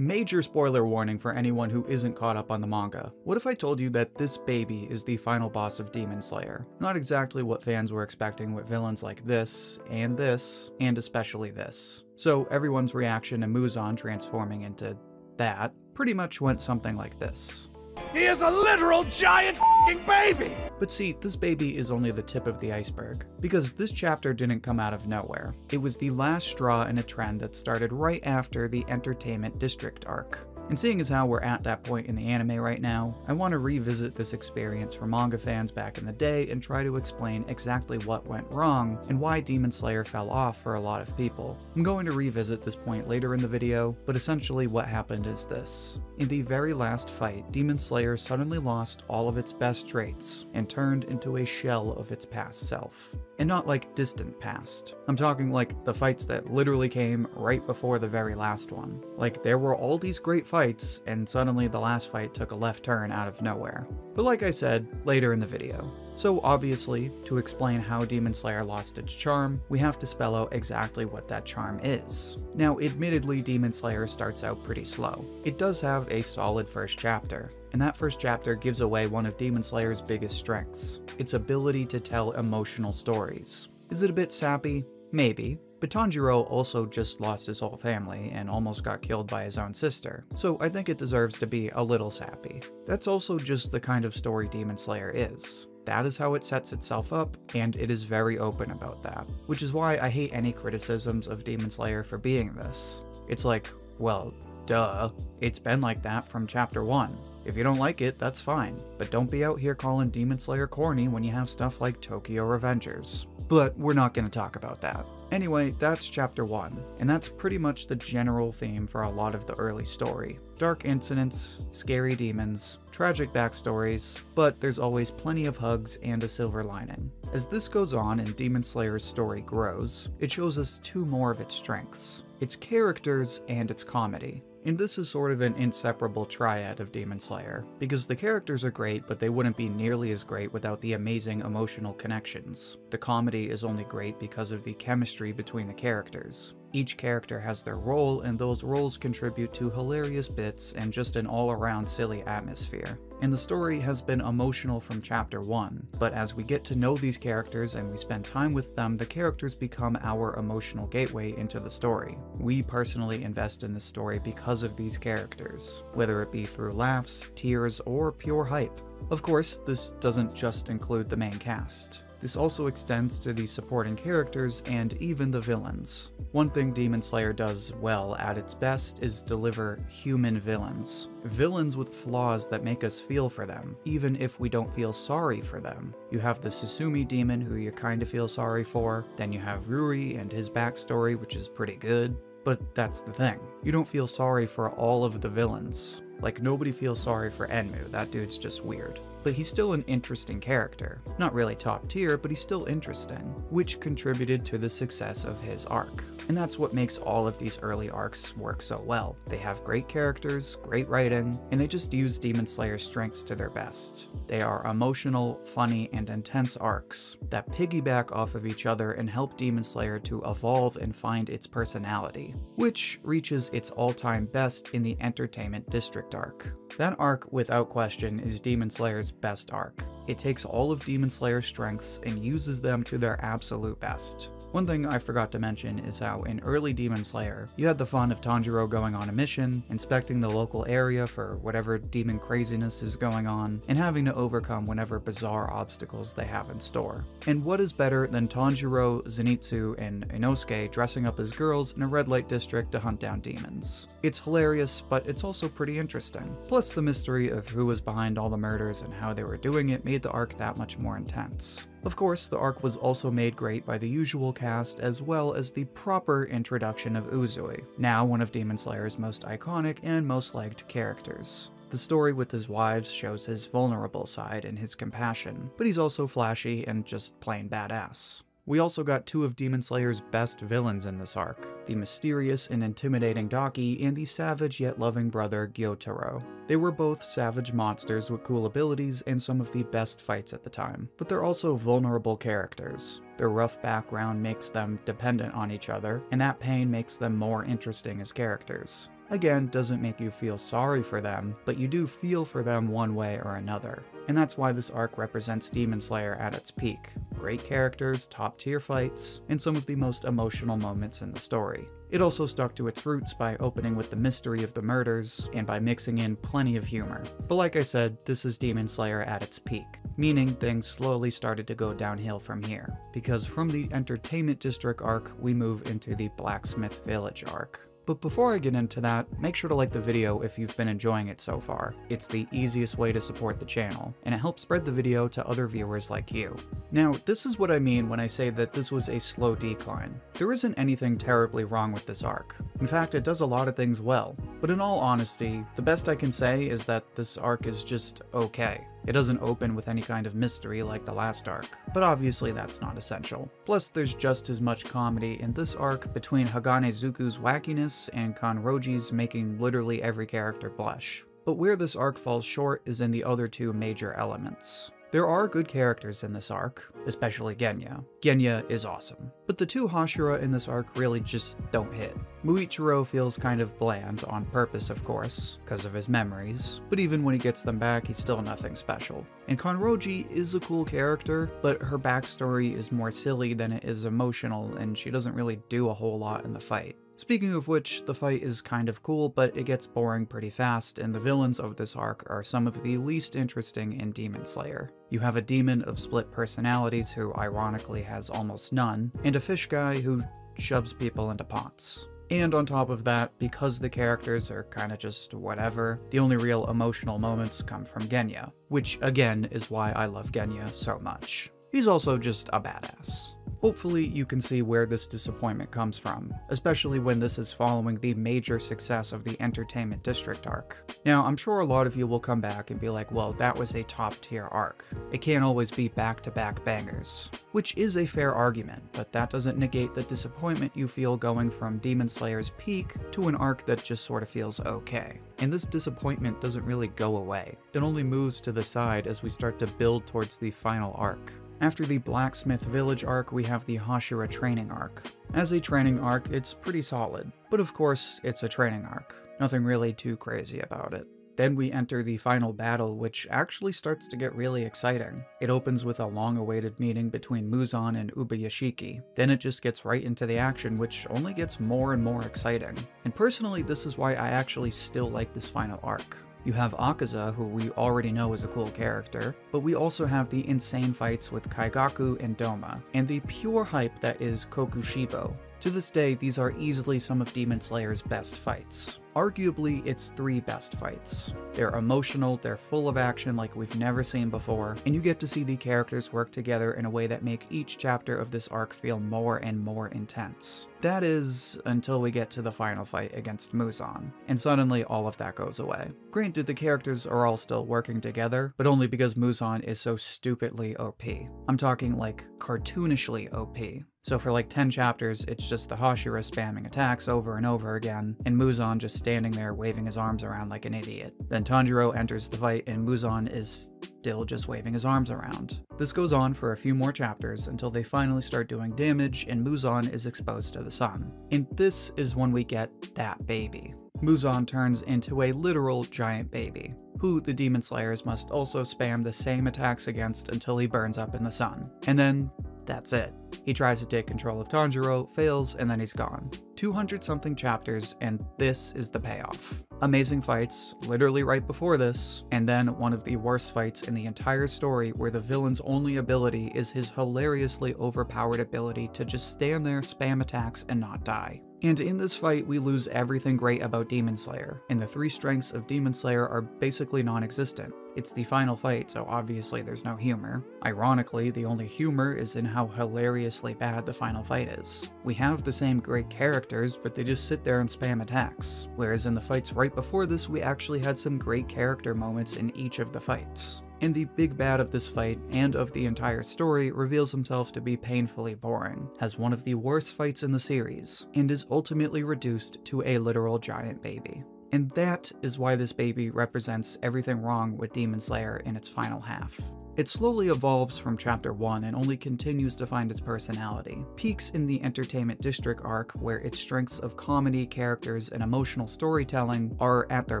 Major spoiler warning for anyone who isn't caught up on the manga. What if I told you that this baby is the final boss of Demon Slayer? Not exactly what fans were expecting with villains like this, and especially this. So everyone's reaction to Muzan transforming into that pretty much went something like this. He is a literal giant f***ing baby! But see, this baby is only the tip of the iceberg, because this chapter didn't come out of nowhere. It was the last straw in a trend that started right after the Entertainment District arc. And seeing as how we're at that point in the anime right now, I want to revisit this experience for manga fans back in the day and try to explain exactly what went wrong and why Demon Slayer fell off for a lot of people. I'm going to revisit this point later in the video, but essentially what happened is this. In the very last fight, Demon Slayer suddenly lost all of its best traits and turned into a shell of its past self. And not like distant past. I'm talking like the fights that literally came right before the very last one. Like there were all these great fights, and suddenly the last fight took a left turn out of nowhere. But like I said, later in the video. So obviously, to explain how Demon Slayer lost its charm, we have to spell out exactly what that charm is. Now admittedly, Demon Slayer starts out pretty slow. It does have a solid first chapter, and that first chapter gives away one of Demon Slayer's biggest strengths, its ability to tell emotional stories. Is it a bit sappy? Maybe. But Tanjiro also just lost his whole family and almost got killed by his own sister, so I think it deserves to be a little sappy. That's also just the kind of story Demon Slayer is. That is how it sets itself up, and it is very open about that. Which is why I hate any criticisms of Demon Slayer for being this. It's like, well, duh. It's been like that from chapter 1. If you don't like it, that's fine. But don't be out here calling Demon Slayer corny when you have stuff like Tokyo Revengers. But we're not going to talk about that. Anyway, that's chapter 1, and that's pretty much the general theme for a lot of the early story. Dark incidents, scary demons, tragic backstories, but there's always plenty of hugs and a silver lining. As this goes on and Demon Slayer's story grows, it shows us two more of its strengths: its characters and its comedy. And this is sort of an inseparable triad of Demon Slayer, because the characters are great, but they wouldn't be nearly as great without the amazing emotional connections. The comedy is only great because of the chemistry between the characters. Each character has their role, and those roles contribute to hilarious bits and just an all-around silly atmosphere. And the story has been emotional from chapter 1, but as we get to know these characters and we spend time with them, the characters become our emotional gateway into the story. We personally invest in the story because of these characters, whether it be through laughs, tears, or pure hype. Of course, this doesn't just include the main cast. This also extends to the supporting characters and even the villains. One thing Demon Slayer does well at its best is deliver human villains. Villains with flaws that make us feel for them, even if we don't feel sorry for them. You have the Susumi demon who you kinda feel sorry for, then you have Ruri and his backstory, which is pretty good. But that's the thing, you don't feel sorry for all of the villains. Like, nobody feels sorry for Enmu, that dude's just weird. But he's still an interesting character. Not really top tier, but he's still interesting, which contributed to the success of his arc. And that's what makes all of these early arcs work so well. They have great characters, great writing, and they just use Demon Slayer's strengths to their best. They are emotional, funny, and intense arcs that piggyback off of each other and help Demon Slayer to evolve and find its personality, which reaches its all-time best in the Entertainment District arc. That arc, without question, is Demon Slayer's best arc. It takes all of Demon Slayer's strengths and uses them to their absolute best. One thing I forgot to mention is how in early Demon Slayer, you had the fun of Tanjiro going on a mission, inspecting the local area for whatever demon craziness is going on, and having to overcome whatever bizarre obstacles they have in store. And what is better than Tanjiro, Zenitsu, and Inosuke dressing up as girls in a red light district to hunt down demons? It's hilarious, but it's also pretty interesting. Plus, the mystery of who was behind all the murders and how they were doing it made the arc that much more intense. Of course, the arc was also made great by the usual cast as well as the proper introduction of Uzui, now one of Demon Slayer's most iconic and most liked characters. The story with his wives shows his vulnerable side and his compassion, but he's also flashy and just plain badass. We also got two of Demon Slayer's best villains in this arc, the mysterious and intimidating Daki and the savage yet loving brother Gyotaro. They were both savage monsters with cool abilities and some of the best fights at the time, but they're also vulnerable characters. Their rough background makes them dependent on each other, and that pain makes them more interesting as characters. again, doesn't make you feel sorry for them, but you do feel for them one way or another. And that's why this arc represents Demon Slayer at its peak. Great characters, top-tier fights, and some of the most emotional moments in the story. It also stuck to its roots by opening with the mystery of the murders, and by mixing in plenty of humor. But like I said, this is Demon Slayer at its peak, meaning things slowly started to go downhill from here. Because from the Entertainment District arc, we move into the Blacksmith Village arc. But before I get into that, make sure to like the video if you've been enjoying it so far. It's the easiest way to support the channel, and it helps spread the video to other viewers like you. Now, this is what I mean when I say that this was a slow decline. There isn't anything terribly wrong with this arc. In fact, it does a lot of things well. But in all honesty, the best I can say is that this arc is just okay. It doesn't open with any kind of mystery like the last arc, but obviously that's not essential. Plus, there's just as much comedy in this arc between Hagane Zuku's wackiness and Kanroji's making literally every character blush. But where this arc falls short is in the other two major elements. There are good characters in this arc, especially Genya. Genya is awesome. But the two Hashira in this arc really just don't hit. Muichiro feels kind of bland, on purpose of course, because of his memories, but even when he gets them back, he's still nothing special. And Kanroji is a cool character, but her backstory is more silly than it is emotional, and she doesn't really do a whole lot in the fight. Speaking of which, the fight is kind of cool, but it gets boring pretty fast, and the villains of this arc are some of the least interesting in Demon Slayer. You have a demon of split personalities who ironically has almost none, and a fish guy who shoves people into pots. And on top of that, because the characters are kinda just whatever, the only real emotional moments come from Genya, which again is why I love Genya so much. He's also just a badass. Hopefully you can see where this disappointment comes from, especially when this is following the major success of the Entertainment District arc. Now, I'm sure a lot of you will come back and be like, well, that was a top-tier arc. It can't always be back-to-back bangers. Which is a fair argument, but that doesn't negate the disappointment you feel going from Demon Slayer's peak to an arc that just sort of feels okay. And this disappointment doesn't really go away. It only moves to the side as we start to build towards the final arc. After the Blacksmith Village arc, we have the Hashira training arc. As a training arc, it's pretty solid, but of course, it's a training arc. Nothing really too crazy about it. Then we enter the final battle, which actually starts to get really exciting. It opens with a long-awaited meeting between Muzan and Ubayashiki. Then it just gets right into the action, which only gets more and more exciting. And personally, this is why I actually still like this final arc. You have Akaza, who we already know is a cool character, but we also have the insane fights with Kaigaku and Doma, and the pure hype that is Kokushibo. To this day, these are easily some of Demon Slayer's best fights. Arguably, its 3 best fights. They're emotional, they're full of action like we've never seen before, and you get to see the characters work together in a way that make each chapter of this arc feel more and more intense. That is, until we get to the final fight against Muzan, and suddenly all of that goes away. Granted, the characters are all still working together, but only because Muzan is so stupidly OP. I'm talking like cartoonishly OP. So for like 10 chapters, it's just the Hashira spamming attacks over and over again, and Muzan just standing there waving his arms around like an idiot. Then Tanjiro enters the fight and Muzan is still just waving his arms around. This goes on for a few more chapters until they finally start doing damage and Muzan is exposed to the sun. And this is when we get that baby. Muzan turns into a literal giant baby, who the Demon Slayers must also spam the same attacks against until he burns up in the sun. And then that's it. He tries to take control of Tanjiro, fails, and then he's gone. 200-something chapters, and this is the payoff. Amazing fights, literally right before this, and then one of the worst fights in the entire story where the villain's only ability is his hilariously overpowered ability to just stand there, spam attacks, and not die. And in this fight, we lose everything great about Demon Slayer, and the 3 strengths of Demon Slayer are basically non-existent. It's the final fight, so obviously there's no humor. Ironically, the only humor is in how hilariously bad the final fight is. We have the same great characters, but they just sit there and spam attacks, whereas in the fights right before this, we actually had some great character moments in each of the fights. And the big bad of this fight, and of the entire story, reveals himself to be painfully boring, has one of the worst fights in the series, and is ultimately reduced to a literal giant baby. And that is why this baby represents everything wrong with Demon Slayer in its final half. It slowly evolves from chapter 1 and only continues to find its personality. Peaks in the Entertainment District arc, where its strengths of comedy, characters, and emotional storytelling are at their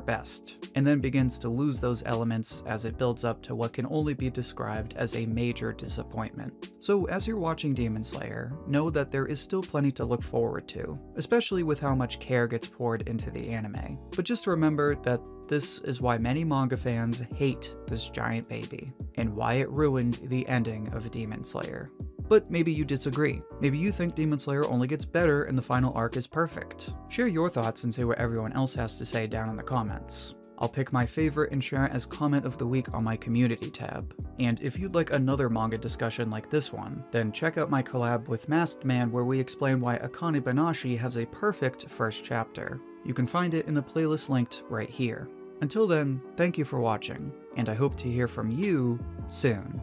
best, and then begins to lose those elements as it builds up to what can only be described as a major disappointment. So as you're watching Demon Slayer, know that there is still plenty to look forward to, especially with how much care gets poured into the anime. But just remember that this is why many manga fans hate this giant baby, and why it ruined the ending of Demon Slayer. But maybe you disagree. Maybe you think Demon Slayer only gets better and the final arc is perfect. Share your thoughts and say what everyone else has to say down in the comments. I'll pick my favorite and share it as comment of the week on my community tab. And if you'd like another manga discussion like this one, then check out my collab with Masked Man where we explain why Akane Banashi has a perfect first chapter. You can find it in the playlist linked right here. Until then, thank you for watching, and I hope to hear from you soon.